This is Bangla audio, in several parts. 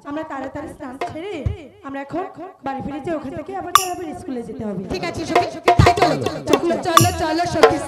আমরা তাড়াতাড়ি স্নান ছেড়ে আমরা এখন বাড়ি ফিরে যাই, ওখান থেকে আবার তাড়াতাড়ি স্কুলে যেতে হবে। ঠিক আছে সখী, তাই চলো চলো চলো চলো সখী।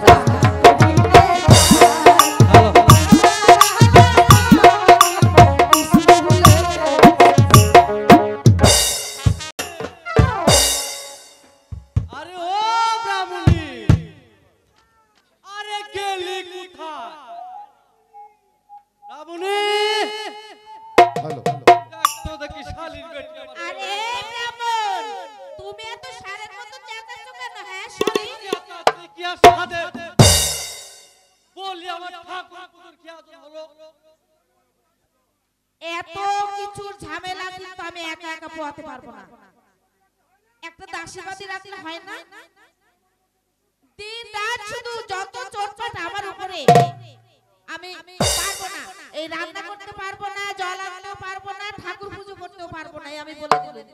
এত কিছুর ঝামেলা কিন্তু আমি একা একা পোয়াতে পারবো না, একটা দাসীবাদী রাখলে হয় না? দিন রাত শুধু যত চোটপাট আমার উপরে, আমি পারবো না, এই রান্না করতে পারবো না, জল আনতেও পারবো না, ঠাকুর পুজো করতেও পারবো না, আমি বলে দিলাম।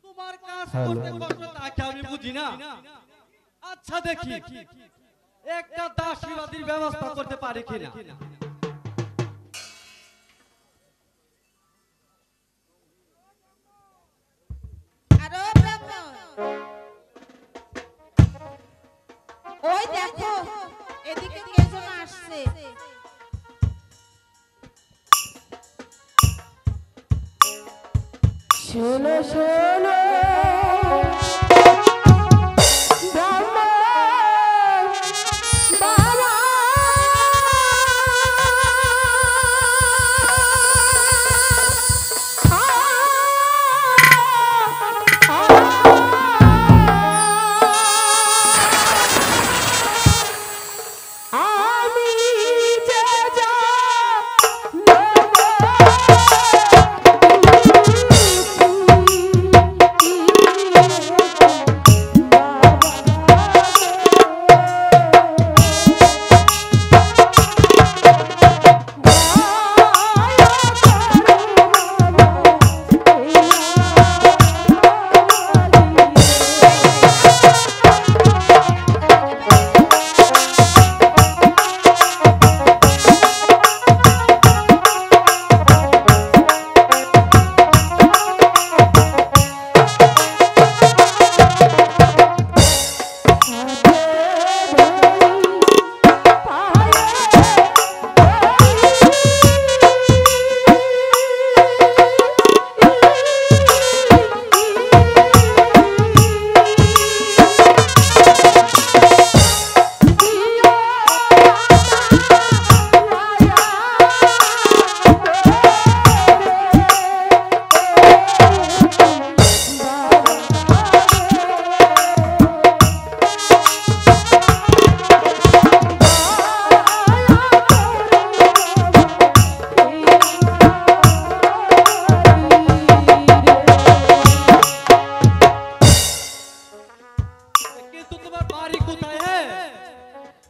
তোমার কাজ করতে কষ্ট তাকে আমি বুঝি না। আচ্ছা দেখি একটা দাসীবাদীর ব্যবস্থা করতে পারি কিনা। আরো ব্রাহ্মণ, ওই দেখো এদিকে কে যেন আসছে। শোনো শোনো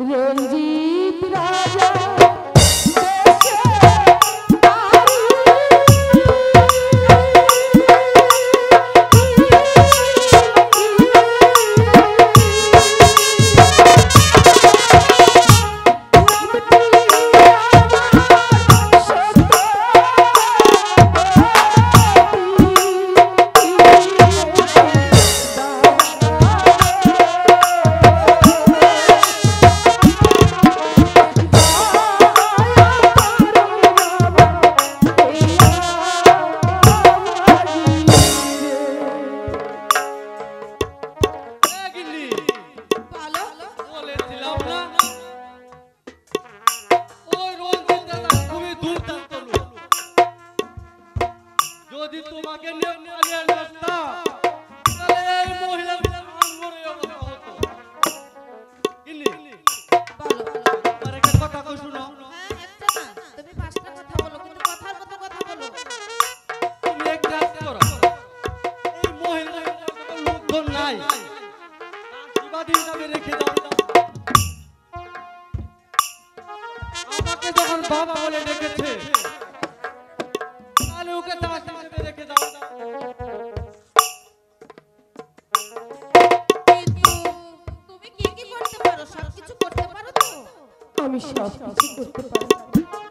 रंजीत राजा আমি সব কিছু করতে পারি।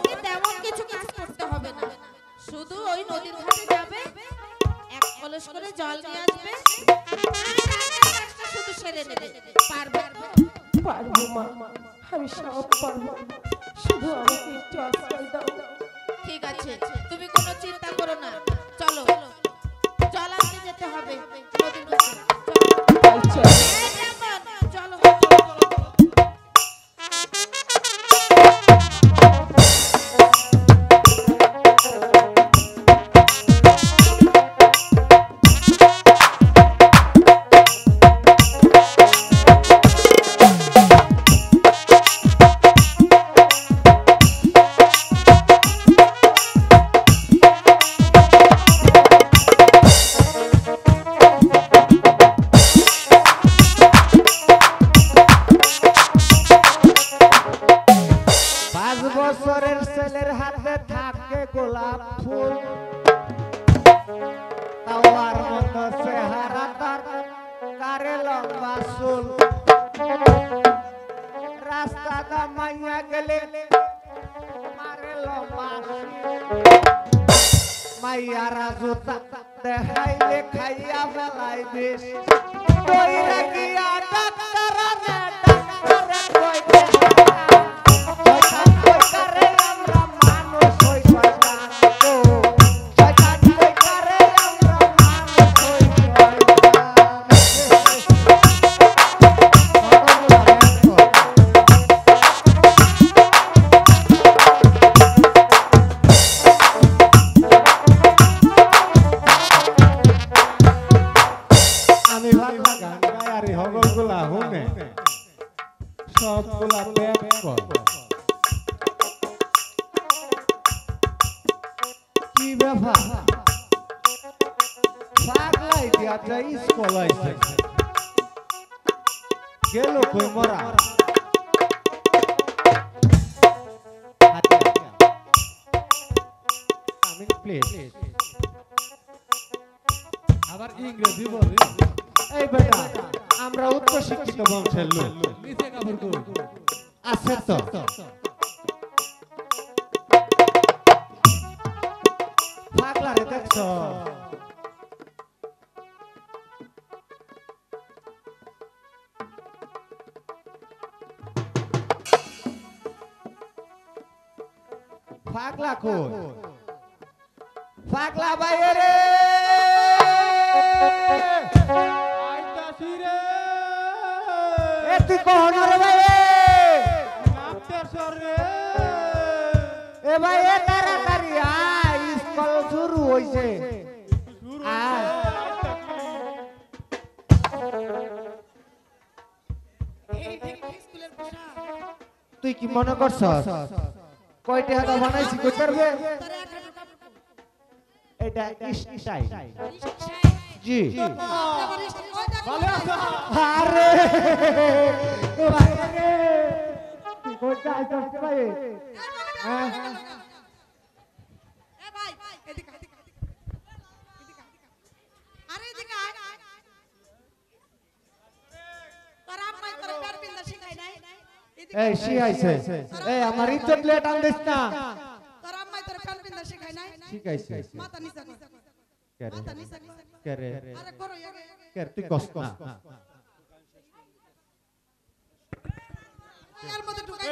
তোমাকে তেমন কিছু কাজ করতে হবে না, শুধু ওই নদীর ঘাটে যাবে, এক কলস করে জল নিয়ে আসবে, কাজটা শুধু সেরে নেবে। পারবে? পারবো মা, আমি সব পারবো, শুধু আমাকে একটু আশ্রয় দাও। ঠিক আছে, তুমি কোনো চিন্তা করো না, চলো জল আনতে যেতে হবে নদীর ঘাটে। তাই চল। এই যেমন, চলো। বছরের ছেলের হাতে থাকে গোলাপ ফুল, তাওয়ার মতো চেহারা তার, কারে লম্বা চুল, রাস্তাটা মাইয়া গেলে মারে লম্বা মাইয়ারা জুতা দেখাইলে খাইয়া বেলায় বেশ, দইরা গিয়া ডাক্তার আনে, ডাক্তারে কইতে সবগুলা ব্যাগ কর। কি ব্যাপার পাগলাই দিয়া যাই স্কুল আইছে গেল কই মরা আমি প্লিজ আবার ইংরেজি বলে। এই বেটা আমরা উচ্চ শিক্ষিত বংশের লোক, নিচে কাপড় কই আছে তো পাগলারে দেখছো? পাগলা কই? পাগলা বাইরে আইতাছি রে, এ তুই কোন রে ভাই? নামতেছ রে। এ ভাই এ তাড়াতাড়ি আয়, স্কুল শুরু হইছে। আয় তুই কি মনে করছস কয়টা হাতা বানাইছি কই পারবে? এটা স্টাইল জি। ভালো আছো? আরে ভাই রে তুই কইটা আইছস ভাই? হ্যাঁ এই শিখাইছে, এই আমার ইজ্জত লেট আনদিস না। শিখাইছে কেরে কেরে তুই কষ্ট না।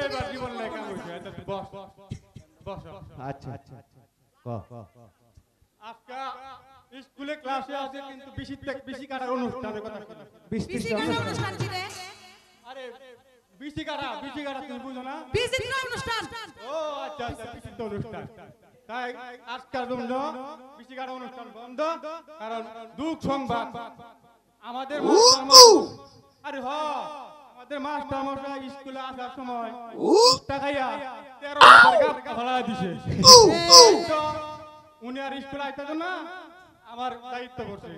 এবার জীবন লেখা হইছে, এটা বস বস। আচ্ছা ক আজকে স্কুলে ক্লাসে আছে কিন্তু বেশি কাটার অনুষ্ঠানের কথা। 20-30 টা আরে বেশি কাটা তুমি বুঝো না? ও আচ্ছা বেশি অনুষ্ঠান। তাই আজকের জন্য বেশি কাটা অনুষ্ঠান বন্ধ, কারণ দুঃখ সংবাদ আমাদের আরে আমাদের মাস্টার মশাই স্কুলে আসার সময় টাকাইয়া 13 টাকা ভাড়া দিছে। উনি আর স্কুলে আইতো না, আমার দায়িত্ব করছে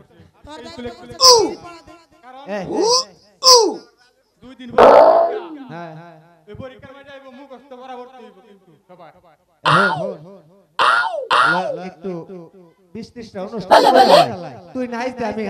স্কুলে কারণ 2 দিন হ্যাঁ এই পরীক্ষার মধ্যে আইবো মুখস্থ বরাবর হইব কিন্তু সবাই একটু 20-30 টা অনুষ্ঠান তুই নাইস দে আমি